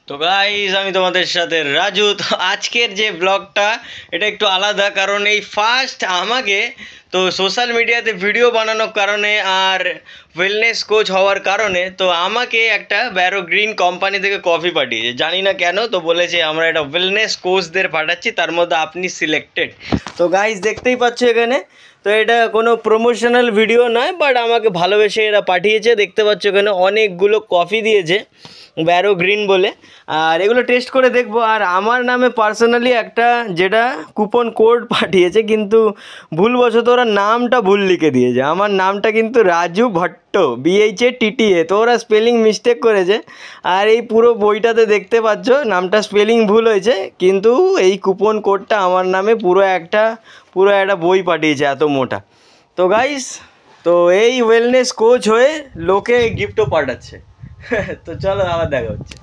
তো গাইস আমি তোমাদের সাথে রাজু। তো আজকের যে ব্লগটা এটা একটু আলাদা, কারণ এই ফার্স্ট আমাকে তো সোশ্যাল মিডিয়াতে ভিডিও বানানোর কারণে আর ওয়েলনেস কোচ হওয়ার কারণে তো আমাকে একটা ব্যারো গ্রিন কোম্পানি থেকে কফি পাঠিয়েছে, জানি না কেন। তো বলেছে আমরা এটা ওয়েলনেস কোচদের পাঠাচ্ছি, তার মধ্যে আপনি সিলেক্টেড। তো গাইস দেখতেই পাচ্ছ এখানে, তো এটা কোনো প্রমোশনাল ভিডিও নয়, বাট আমাকে ভালোবেসে এরা পাঠিয়েছে। দেখতে পাচ্ছ এখানে অনেকগুলো কফি দিয়েছে ব্যারো গ্রিন বলে, আর এগুলো টেস্ট করে দেখবো। আর আমার নামে পার্সোনালি একটা যেটা কুপন কোড পাঠিয়েছে, কিন্তু ভুলবশত ওরা নামটা ভুল লিখে দিয়েছে। আমার নামটা কিন্তু রাজু ভট্ট, BHATTA, তো ওরা স্পেলিং মিস্টেক করেছে। আর এই পুরো বইটাতে দেখতে পাচ্ছ নামটা স্পেলিং ভুল হয়েছে, কিন্তু এই কুপন কোডটা আমার নামে পুরো একটা বই পাঠিয়েছে এত মোটা। তো গাইস, তো এই ওয়েলনেস কোচ হয়ে লোকে গিফটও পাঠাচ্ছে। তো চলো আবার দেখা হচ্ছে।